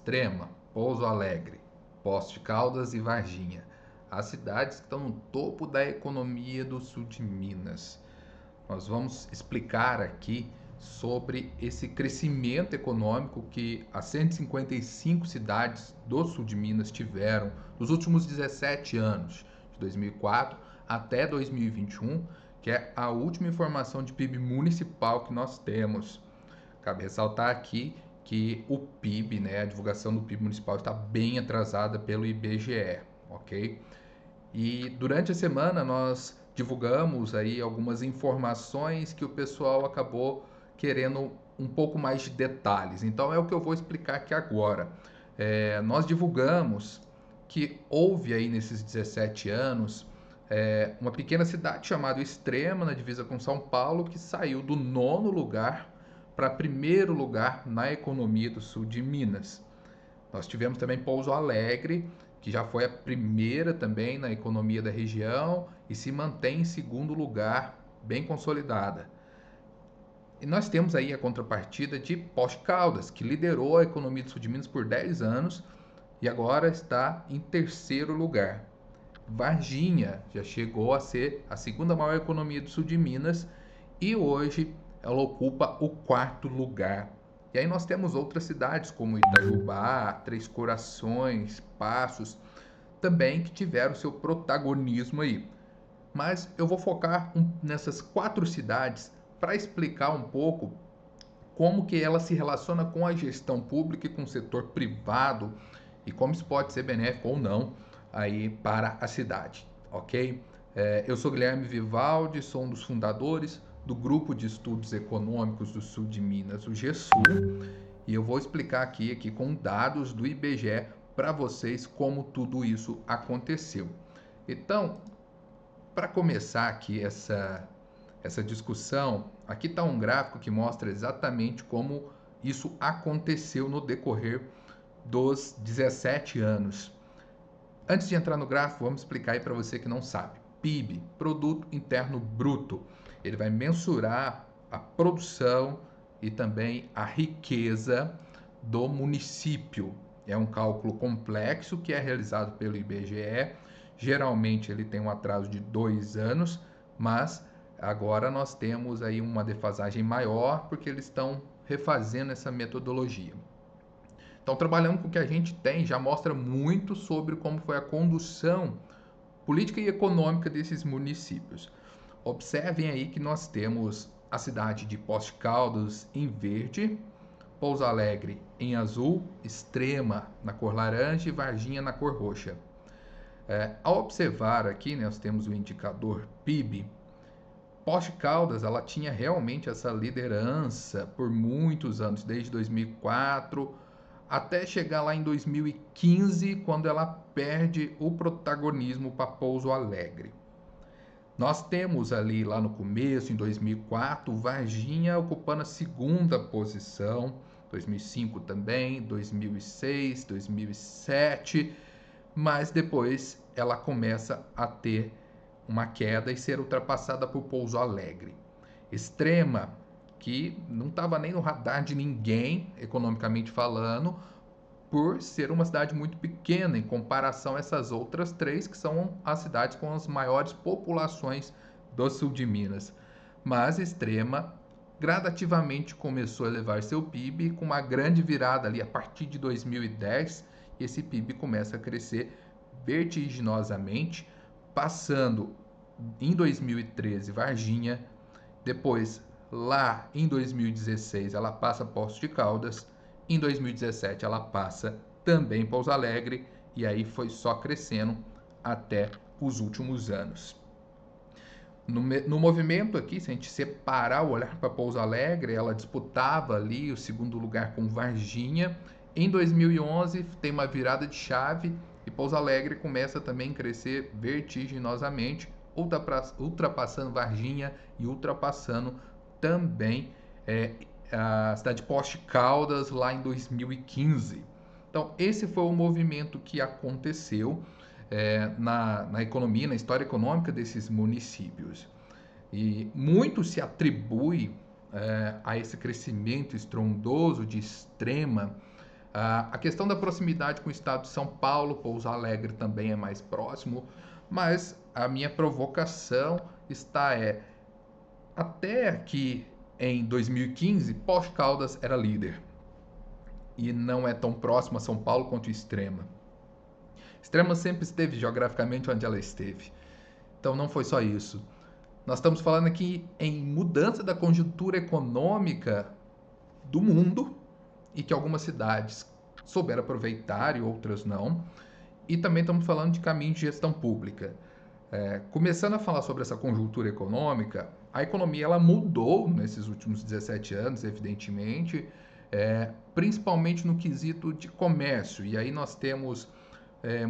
Extrema, Pouso Alegre, Poços de Caldas e Varginha, as cidades que estão no topo da economia do sul de Minas. Nós vamos explicar aqui sobre esse crescimento econômico que as 155 cidades do sul de Minas tiveram nos últimos 17 anos, de 2004 até 2021, que é a última informação de PIB municipal que nós temos. Cabe ressaltar aqui que o PIB, né, a divulgação do PIB municipal está bem atrasada pelo IBGE, ok? E durante a semana nós divulgamos aí algumas informações que o pessoal acabou querendo um pouco mais de detalhes. Então é o que eu vou explicar aqui agora. Nós divulgamos que houve aí nesses 17 anos uma pequena cidade chamada Extrema, na divisa com São Paulo, que saiu do 9º lugar para 1º lugar na economia do sul de Minas. Nós tivemos também Pouso Alegre, que já foi a primeira também na economia da região e se mantém em 2º lugar, bem consolidada. E nós temos aí a contrapartida de Poços de Caldas, que liderou a economia do sul de Minas por 10 anos e agora está em 3º lugar. Varginha já chegou a ser a 2ª maior economia do sul de Minas e hoje ela ocupa o 4º lugar. E aí nós temos outras cidades como Itajubá, Três Corações, Passos, também que tiveram seu protagonismo aí. Mas eu vou focar nessas 4 cidades para explicar um pouco como que ela se relaciona com a gestão pública e com o setor privado e como isso pode ser benéfico ou não aí para a cidade, ok? Eu sou Guilherme Vivaldi, sou um dos fundadores do Grupo de Estudos Econômicos do Sul de Minas, o GESUL, e eu vou explicar aqui com dados do IBGE para vocês como tudo isso aconteceu. Então, para começar aqui essa discussão, aqui está um gráfico que mostra exatamente como isso aconteceu no decorrer dos 17 anos. Antes de entrar no gráfico, vamos explicar aí para você que não sabe. PIB, Produto Interno Bruto, ele vai mensurar a produção e também a riqueza do município. É um cálculo complexo que é realizado pelo IBGE. Geralmente ele tem um atraso de 2 anos, mas agora nós temos aí uma defasagem maior porque eles estão refazendo essa metodologia. Então, trabalhando com o que a gente tem, já mostra muito sobre como foi a condução política e econômica desses municípios. Observem aí que nós temos a cidade de Poços de Caldas em verde, Pouso Alegre em azul, Extrema na cor laranja e Varginha na cor roxa. Ao observar aqui, né, nós temos o indicador PIB. Poços de Caldas ela tinha realmente essa liderança por muitos anos, desde 2004 até chegar lá em 2015, quando ela perde o protagonismo para Pouso Alegre. Nós temos ali lá no começo, em 2004, Varginha ocupando a 2ª posição, 2005 também, 2006, 2007, mas depois ela começa a ter uma queda e ser ultrapassada por Pouso Alegre. Extrema, que não estava nem no radar de ninguém, economicamente falando, por ser uma cidade muito pequena em comparação a essas outras 3, que são as cidades com as maiores populações do sul de Minas. Mas Extrema gradativamente começou a elevar seu PIB com uma grande virada ali a partir de 2010, e esse PIB começa a crescer vertiginosamente, passando em 2013 Varginha, depois lá em 2016 ela passa Poços de Caldas, em 2017 ela passa também Pouso Alegre e aí foi só crescendo até os últimos anos. No movimento aqui, se a gente separar o olhar para Pouso Alegre, ela disputava ali o 2º lugar com Varginha. Em 2011 tem uma virada de chave e Pouso Alegre começa também a crescer vertiginosamente, ultrapassando Varginha e ultrapassando também a cidade de Poços de Caldas lá em 2015. Então, esse foi o movimento que aconteceu na economia, na história econômica desses municípios. E muito se atribui a esse crescimento estrondoso de Extrema A questão da proximidade com o estado de São Paulo, Pouso Alegre também é mais próximo, mas a minha provocação até que em 2015, Poços de Caldas era líder e não é tão próximo a São Paulo quanto Extrema. Extrema sempre esteve geograficamente onde ela esteve. Então não foi só isso. Nós estamos falando aqui em mudança da conjuntura econômica do mundo e que algumas cidades souberam aproveitar e outras não. E também estamos falando de caminho de gestão pública. Começando a falar sobre essa conjuntura econômica, a economia ela mudou nesses últimos 17 anos, evidentemente, principalmente no quesito de comércio. E aí nós temos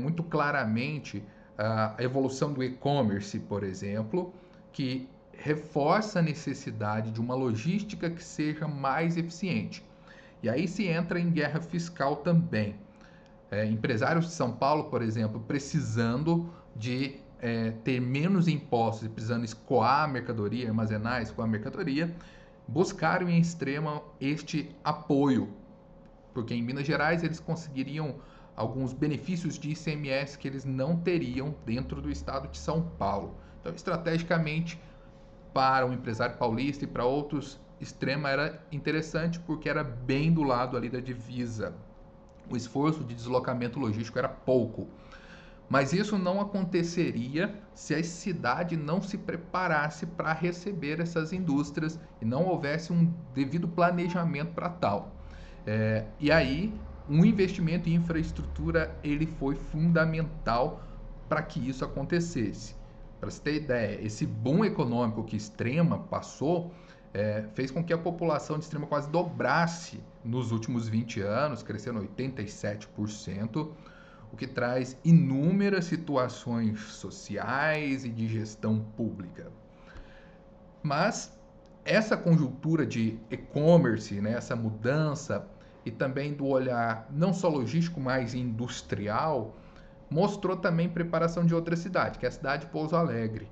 muito claramente a evolução do e-commerce, por exemplo, que reforça a necessidade de uma logística que seja mais eficiente. E aí se entra em guerra fiscal também. Empresários de São Paulo, por exemplo, precisando de ter menos impostos e precisando escoar a mercadoria, armazenar, escoar a mercadoria, buscaram em Extrema este apoio, porque em Minas Gerais eles conseguiriam alguns benefícios de ICMS que eles não teriam dentro do estado de São Paulo. Então, estrategicamente, para o empresário paulista e para outros, Extrema era interessante porque era bem do lado ali da divisa. O esforço de deslocamento logístico era pouco. Mas isso não aconteceria se a cidade não se preparasse para receber essas indústrias e não houvesse um devido planejamento para tal. E aí, um investimento em infraestrutura ele foi fundamental para que isso acontecesse. Para você ter ideia, esse boom econômico que Extrema passou fez com que a população de Extrema quase dobrasse nos últimos 20 anos, crescendo 87%, o que traz inúmeras situações sociais e de gestão pública. Mas essa conjuntura de e-commerce, né, essa mudança e também do olhar não só logístico, mas industrial, mostrou também preparação de outra cidade, que é a cidade de Pouso Alegre.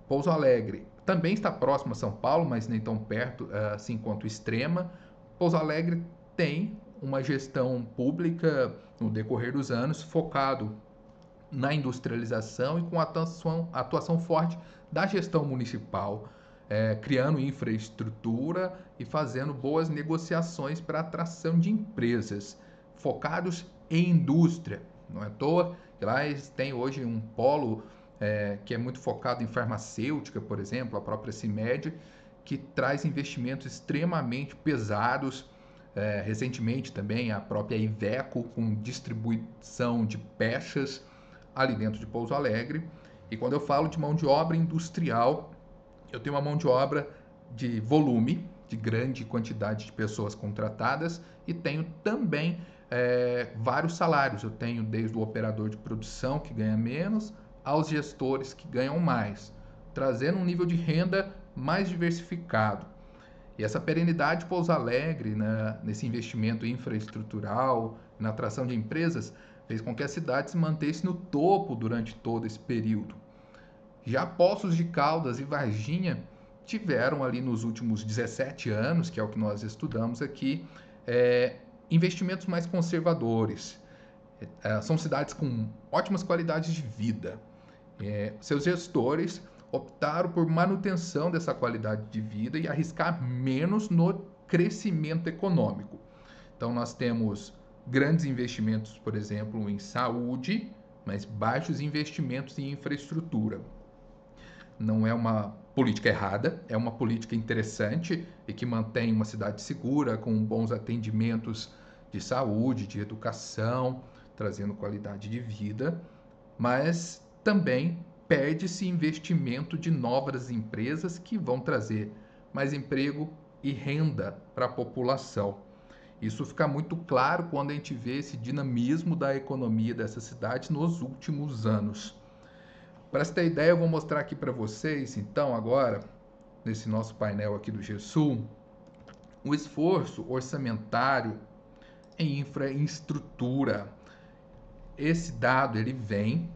Pouso Alegre também está próximo a São Paulo, mas nem tão perto assim quanto Extrema. Pouso Alegre tem uma gestão pública no decorrer dos anos focado na industrialização e com atuação forte da gestão municipal, criando infraestrutura e fazendo boas negociações para atração de empresas focados em indústria. Não é à toa que lá eles têm hoje um polo que é muito focado em farmacêutica, por exemplo, a própria CIMED, que traz investimentos extremamente pesados. Recentemente também a própria Iveco com distribuição de peças ali dentro de Pouso Alegre. E quando eu falo de mão de obra industrial, eu tenho uma mão de obra de volume, de grande quantidade de pessoas contratadas e tenho também vários salários. Eu tenho desde o operador de produção que ganha menos aos gestores que ganham mais, trazendo um nível de renda mais diversificado. E essa perenidade de Pouso Alegre, né, nesse investimento infraestrutural, na atração de empresas, fez com que a cidade se mantesse no topo durante todo esse período. Já Poços de Caldas e Varginha tiveram ali nos últimos 17 anos, que é o que nós estudamos aqui, investimentos mais conservadores. São cidades com ótimas qualidades de vida. Seus gestores optaram por manutenção dessa qualidade de vida e arriscar menos no crescimento econômico. Então nós temos grandes investimentos, por exemplo, em saúde, mas baixos investimentos em infraestrutura. Não é uma política errada, é uma política interessante e que mantém uma cidade segura, com bons atendimentos de saúde, de educação, trazendo qualidade de vida, mas também perde-se investimento de novas empresas que vão trazer mais emprego e renda para a população. Isso fica muito claro quando a gente vê esse dinamismo da economia dessa cidade nos últimos anos. Para você ter ideia, eu vou mostrar aqui para vocês, então, agora, nesse nosso painel aqui do GESUL, o esforço orçamentário em infraestrutura. Esse dado ele vem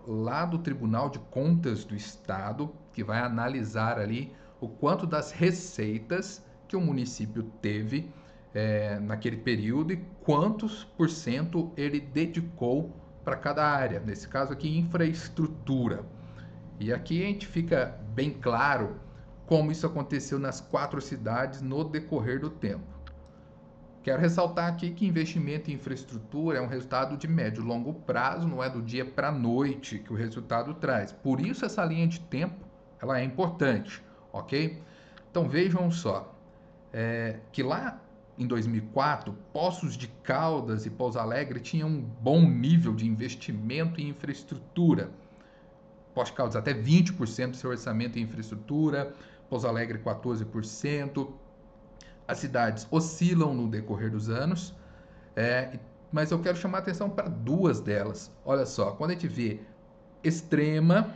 lá do Tribunal de Contas do Estado, que vai analisar ali o quanto das receitas que o município teve naquele período e quantos por cento ele dedicou para cada área, nesse caso aqui, infraestrutura. E aqui a gente fica bem claro como isso aconteceu nas 4 cidades no decorrer do tempo. Quero ressaltar aqui que investimento em infraestrutura é um resultado de médio e longo prazo, não é do dia para a noite que o resultado traz. Por isso essa linha de tempo ela é importante, ok? Então vejam só, que lá em 2004, Poços de Caldas e Pouso Alegre tinham um bom nível de investimento em infraestrutura. Poços de Caldas até 20% do seu orçamento em infraestrutura, Pouso Alegre 14%. As cidades oscilam no decorrer dos anos, mas eu quero chamar a atenção para 2 delas. Olha só, quando a gente vê Extrema,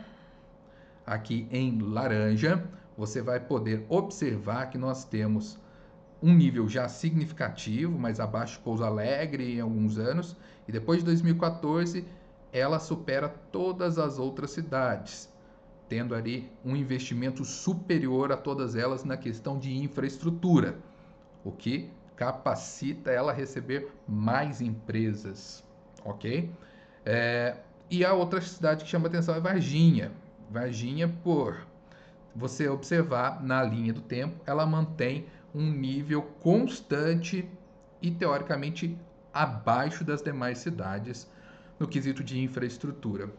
aqui em laranja, você vai poder observar que nós temos um nível já significativo, mas abaixo de Pouso Alegre em alguns anos, e depois de 2014 ela supera todas as outras cidades, tendo ali um investimento superior a todas elas na questão de infraestrutura, o que capacita ela a receber mais empresas, ok? E a outra cidade que chama atenção é Varginha. Varginha, por você observar na linha do tempo, ela mantém um nível constante e teoricamente abaixo das demais cidades no quesito de infraestrutura.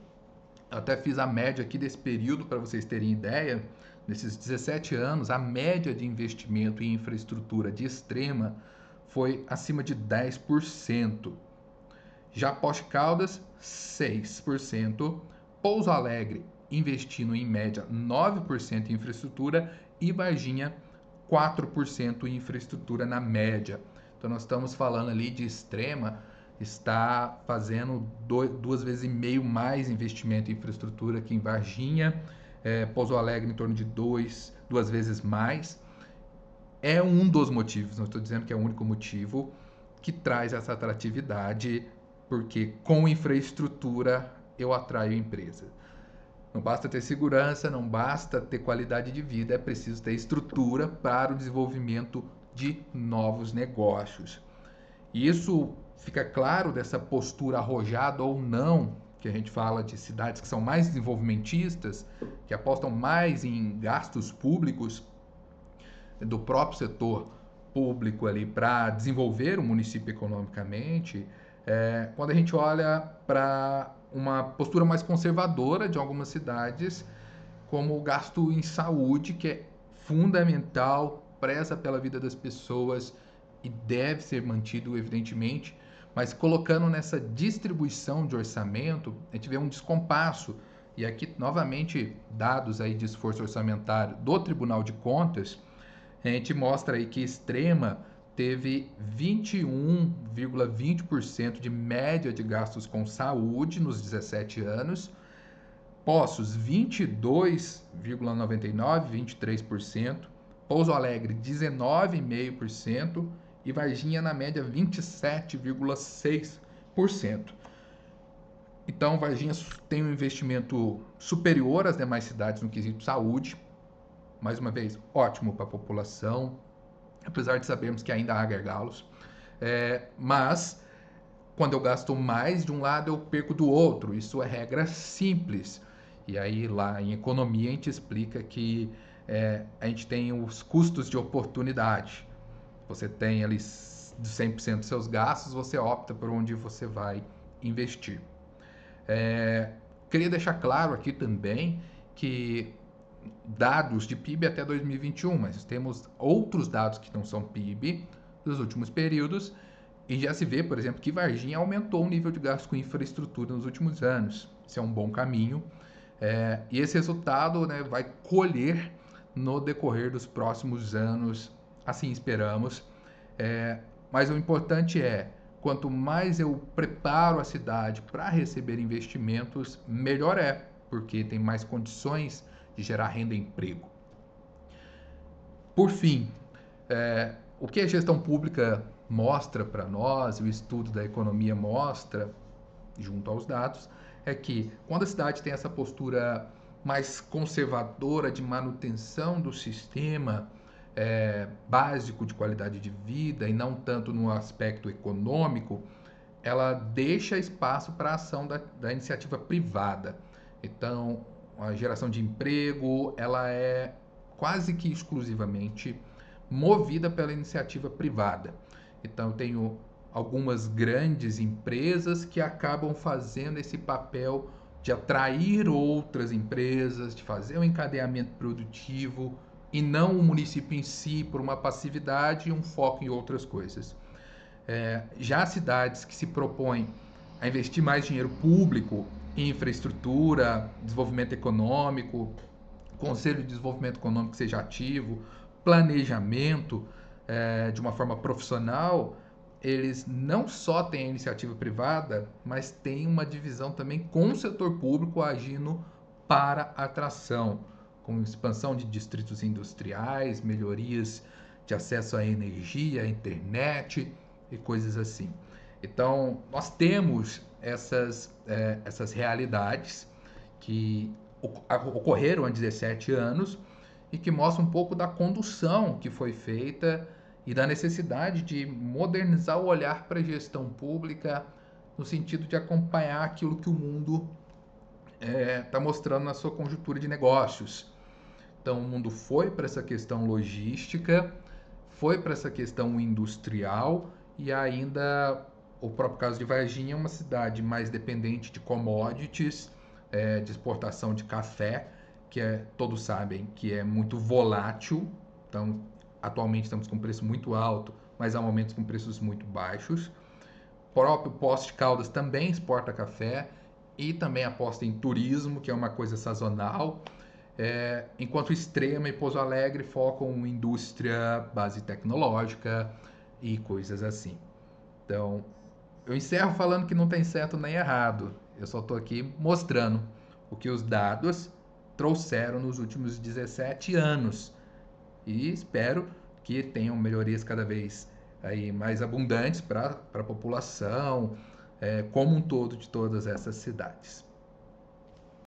Eu até fiz a média aqui desse período para vocês terem ideia. Nesses 17 anos, a média de investimento em infraestrutura de Extrema foi acima de 10%. Já Poços de Caldas, 6%. Pouso Alegre, investindo em média 9% em infraestrutura, e Varginha, 4% em infraestrutura na média. Então nós estamos falando ali de Extrema, está fazendo 2,5 vezes mais investimento em infraestrutura que em Varginha, Pouso Alegre em torno de 2 vezes mais. É um dos motivos, não estou dizendo que é o único motivo, que traz essa atratividade, porque com infraestrutura eu atraio empresa. Não basta ter segurança, não basta ter qualidade de vida, é preciso ter estrutura para o desenvolvimento de novos negócios. E isso fica claro dessa postura arrojada ou não, que a gente fala de cidades que são mais desenvolvimentistas, que apostam mais em gastos públicos do próprio setor público ali para desenvolver o município economicamente, quando a gente olha para uma postura mais conservadora de algumas cidades, como o gasto em saúde, que é fundamental, preza pela vida das pessoas e deve ser mantido, evidentemente, mas colocando nessa distribuição de orçamento, a gente vê um descompasso. E aqui, novamente, dados aí de esforço orçamentário do Tribunal de Contas, a gente mostra aí que Extrema teve 21,20% de média de gastos com saúde nos 17 anos, Poços 22,99%, 23%, Pouso Alegre 19,5% e Varginha na média 27,6%. Então Varginha tem um investimento superior às demais cidades no quesito saúde, mais uma vez, ótimo para a população, apesar de sabermos que ainda há gargalos. Mas, quando eu gasto mais de um lado, eu perco do outro. Isso é regra simples. E aí, lá em economia, a gente explica que a gente tem os custos de oportunidade. Você tem ali 100% dos seus gastos, você opta por onde você vai investir. Queria deixar claro aqui também que dados de PIB até 2021, mas temos outros dados que não são PIB dos últimos períodos, e já se vê, por exemplo, que Varginha aumentou o nível de gasto com infraestrutura nos últimos anos. Isso é um bom caminho, e esse resultado, né, vai colher no decorrer dos próximos anos, assim esperamos. Mas o importante é, quanto mais eu preparo a cidade para receber investimentos, melhor é, porque tem mais condições de gerar renda e emprego. Por fim, o que a gestão pública mostra para nós, o estudo da economia mostra, junto aos dados, é que quando a cidade tem essa postura mais conservadora de manutenção do sistema, básico de qualidade de vida e não tanto no aspecto econômico, ela deixa espaço para a ação da iniciativa privada. Então, a geração de emprego, ela é quase que exclusivamente movida pela iniciativa privada. Então, eu tenho algumas grandes empresas que acabam fazendo esse papel de atrair outras empresas, de fazer um encadeamento produtivo e não o município em si por uma passividade e um foco em outras coisas. Já cidades que se propõem a investir mais dinheiro público em infraestrutura, desenvolvimento econômico, conselho de desenvolvimento econômico que seja ativo, planejamento de uma forma profissional, eles não só têm a iniciativa privada, mas têm uma divisão também com o setor público agindo para atração, com expansão de distritos industriais, melhorias de acesso à energia, à internet e coisas assim. Então, nós temos essas realidades que ocorreram há 17 anos e que mostram um pouco da condução que foi feita e da necessidade de modernizar o olhar para a gestão pública no sentido de acompanhar aquilo que o mundo está mostrando na sua conjuntura de negócios. Então, o mundo foi para essa questão logística, foi para essa questão industrial e ainda o próprio caso de Varginha é uma cidade mais dependente de commodities, de exportação de café, que todos sabem que é muito volátil. Então, atualmente estamos com preço muito alto, mas há momentos com preços muito baixos. O próprio Poços de Caldas também exporta café e também aposta em turismo, que é uma coisa sazonal. Enquanto Extrema e Pouso Alegre focam em indústria, base tecnológica e coisas assim. Então, eu encerro falando que não tem certo nem errado. Eu só estou aqui mostrando o que os dados trouxeram nos últimos 17 anos. E espero que tenham melhorias cada vez aí mais abundantes para a população, como um todo de todas essas cidades.